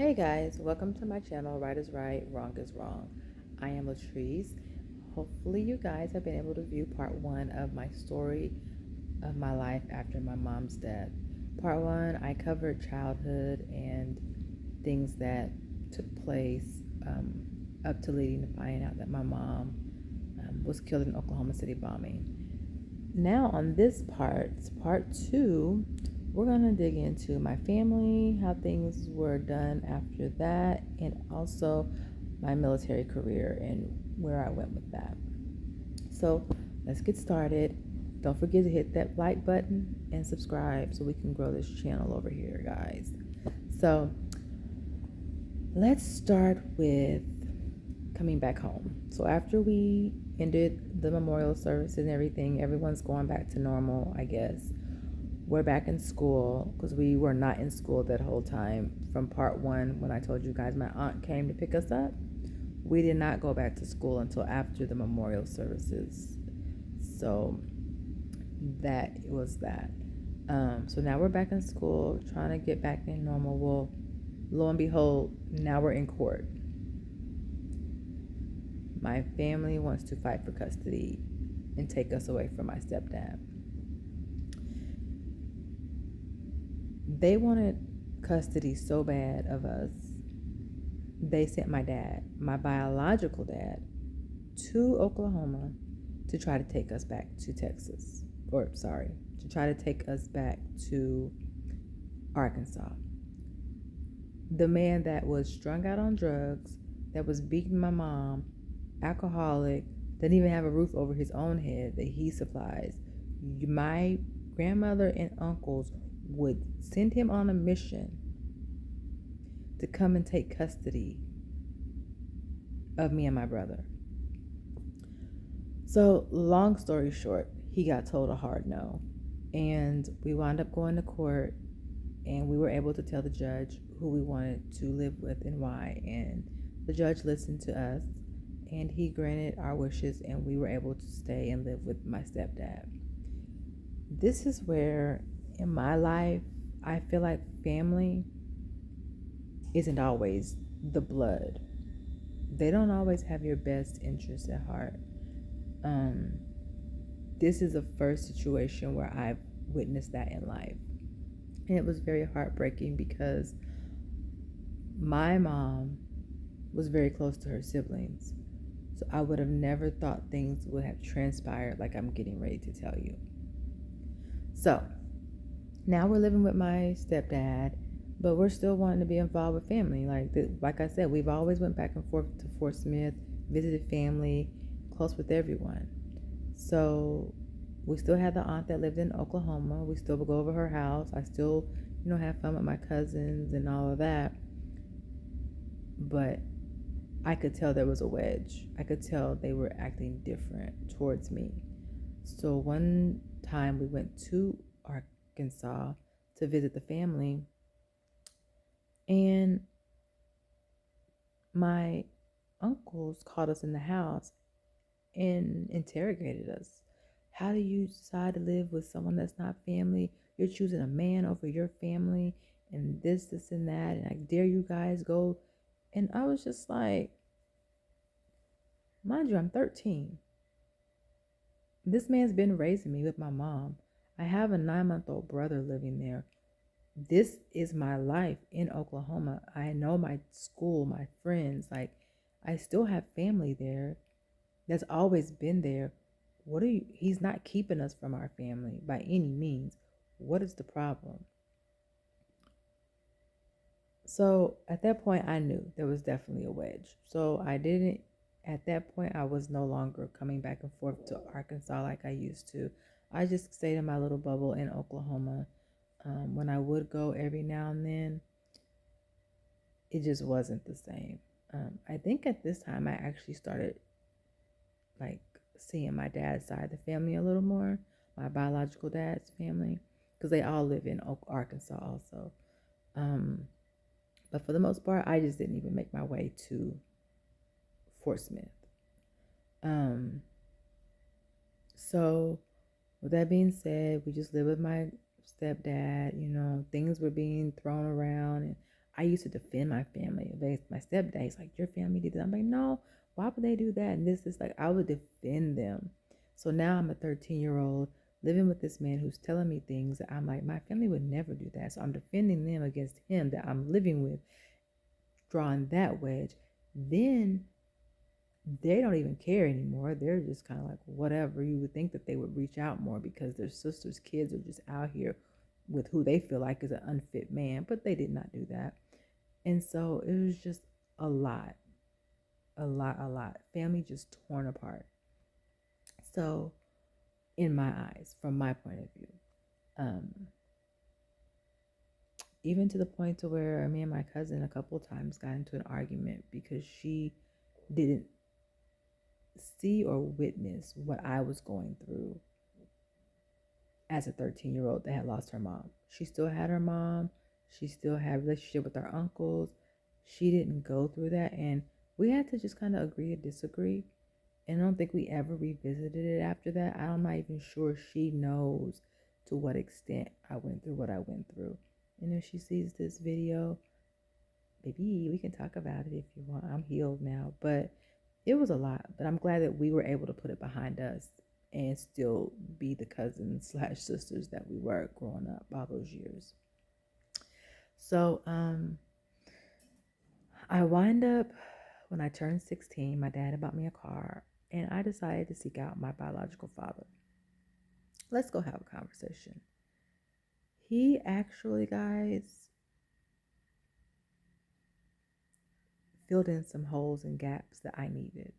Hey guys, welcome to my channel, Right is Right, Wrong is Wrong. I am Latrice. Hopefully you guys have been able to view part one of my story of my life after my mom's death. Part one, I covered childhood and things that took place up to leading to finding out that my mom was killed in Oklahoma City bombing. Now on this part two, we're going to dig into my family, how things were done after that, and also my military career and where I went with that. So let's get started. Don't forget to hit that like button and subscribe so we can grow this channel over here, guys. So let's start with coming back home. So after we ended the memorial service and everything, everyone's going back to normal, I guess. We're back in school because we were not in school that whole time. From part one, when I told you guys my aunt came to pick us up, we did not go back to school until after the memorial services. So that was that. So now we're back in school, trying to get back in normal. Well, lo and behold, now we're in court. My family wants to fight for custody and take us away from my stepdad. They wanted custody so bad of us, they sent my dad, my biological dad, to Oklahoma to try to take us back to Texas. To try to take us back to Arkansas. The man that was strung out on drugs, that was beating my mom, alcoholic, didn't even have a roof over his own head that he supplies. My grandmother and uncles would send him on a mission to come and take custody of me and my brother. So, long story short, he got told a hard no. And we wound up going to court, and we were able to tell the judge who we wanted to live with and why. And the judge listened to us, and he granted our wishes, and we were able to stay and live with my stepdad. This is where, in my life, I feel like family isn't always the blood. They don't always have your best interests at heart. This is the first situation where I've witnessed that in life. And it was very heartbreaking because my mom was very close to her siblings. So I would have never thought things would have transpired like I'm getting ready to tell you. So now we're living with my stepdad, but we're still wanting to be involved with family. Like I said, we've always went back and forth to Fort Smith, visited family, close with everyone. So we still had the aunt that lived in Oklahoma. We still would go over her house. I still, have fun with my cousins and all of that. But I could tell there was a wedge. I could tell they were acting different towards me. So one time we went to Arkansas to visit the family, and my uncles called us in the house and interrogated us. How do you decide to live with someone that's not family? You're choosing a man over your family, and this, and that, and I dare you guys go. And I was just like, mind you, I'm 13. This man's been raising me with my mom. I have a 9-month-old brother living there. This is my life in Oklahoma. I know my school, my friends. Like, I still have family there that's always been there. He's not keeping us from our family by any means. What is the problem? So at that point, I knew there was definitely a wedge. So at that point, I was no longer coming back and forth to Arkansas like I used to. I just stayed in my little bubble in Oklahoma. When I would go every now and then, it just wasn't the same. I think at this time, I actually started like seeing my dad's side of the family a little more, my biological dad's family, because they all live in Arkansas also. But for the most part, I just didn't even make my way to Fort Smith. So with that being said, we just lived with my stepdad. Things were being thrown around, and I used to defend my family. My stepdad, he's like, your family did that. I'm like, no, why would they do that? And this is like, I would defend them. So now I'm a 13-year-old living with this man who's telling me things that I'm like, my family would never do that. So I'm defending them against him that I'm living with, drawing that wedge. Then they don't even care anymore. They're just kind of like, whatever. You would think that they would reach out more because their sister's kids are just out here with who they feel like is an unfit man, but they did not do that. And so it was just a lot, a lot, a lot. Family just torn apart. So, in my eyes, from my point of view, um, even to the point to where me and my cousin a couple of times got into an argument because she didn't see or witness what I was going through as a 13-year-old that had lost her mom. She still had her mom. She still had a relationship with her uncles. She didn't go through that. And we had to just kind of agree to disagree. And I don't think we ever revisited it after that. I'm not even sure she knows to what extent I went through what I went through. And if she sees this video, baby, we can talk about it if you want. I'm healed now. But it was a lot. But I'm glad that we were able to put it behind us and still be the cousins slash sisters that we were growing up all those years. So I wind up, when I turned 16, my dad bought me a car, and I decided to seek out my biological father. Let's go have a conversation. He actually, guys, filled in some holes and gaps that I needed.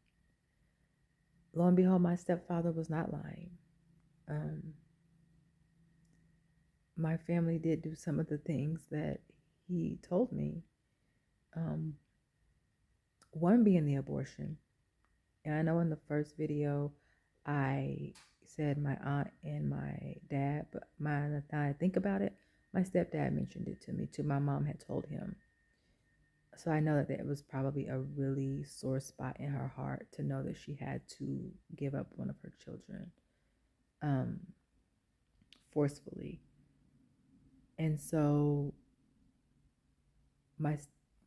Lo and behold, my stepfather was not lying. My family did do some of the things that he told me. One being the abortion. And I know in the first video, I said my aunt and my dad, but now I think about it, my stepdad mentioned it to me too. My mom had told him. So I know that it was probably a really sore spot in her heart to know that she had to give up one of her children forcefully. And so my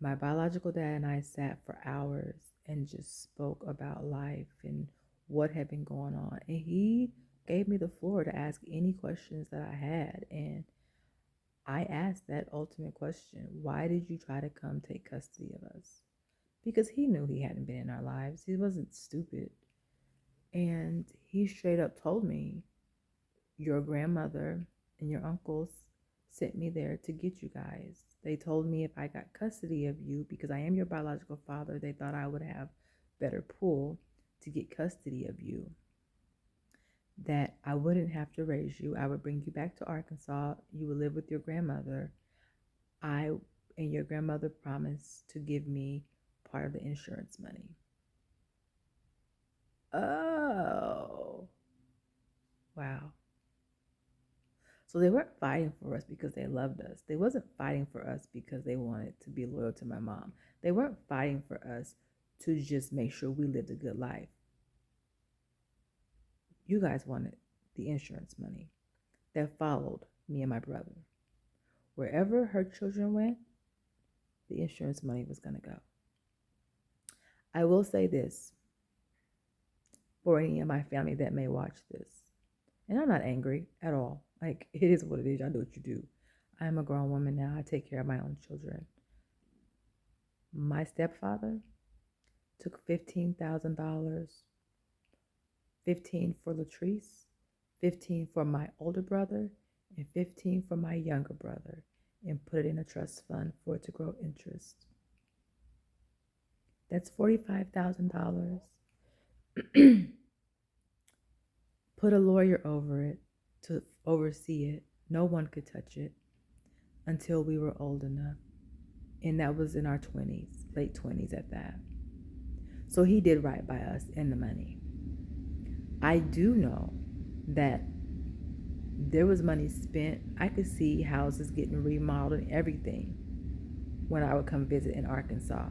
my biological dad and I sat for hours and just spoke about life and what had been going on. And he gave me the floor to ask any questions that I had. And I asked that ultimate question: why did you try to come take custody of us? Because he knew he hadn't been in our lives. He wasn't stupid. And he straight up told me, your grandmother and your uncles sent me there to get you guys. They told me if I got custody of you, because I am your biological father, they thought I would have better pull to get custody of you, that I wouldn't have to raise you. I would bring you back to Arkansas. You would live with your grandmother. I and your grandmother promised to give me part of the insurance money. Oh, wow. So they weren't fighting for us because they loved us. They wasn't fighting for us because they wanted to be loyal to my mom. They weren't fighting for us to just make sure we lived a good life. You guys wanted the insurance money that followed me and my brother. Wherever her children went, the insurance money was going to go. I will say this for any of my family that may watch this, and I'm not angry at all. Like, it is what it is. Y'all do what you do. I am a grown woman now. I take care of my own children. My stepfather took $15,000, 15 for Latrice, 15 for my older brother, and 15 for my younger brother, and put it in a trust fund for it to grow interest. That's $45,000. Put a lawyer over it to oversee it. No one could touch it until we were old enough. And that was in our 20s, late 20s at that. So he did right by us and the money. I do know that there was money spent. I could see houses getting remodeled and everything when I would come visit in Arkansas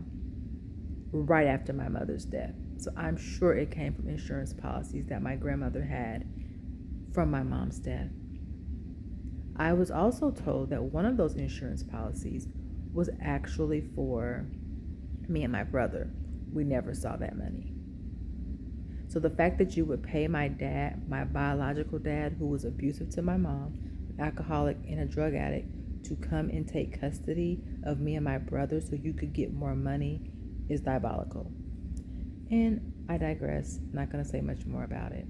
right after my mother's death. So I'm sure it came from insurance policies that my grandmother had from my mom's death. I was also told that one of those insurance policies was actually for me and my brother. We never saw that money. So the fact that you would pay my dad, my biological dad, who was abusive to my mom, an alcoholic and a drug addict, to come and take custody of me and my brother so you could get more money is diabolical. And I digress. I'm not going to say much more about it.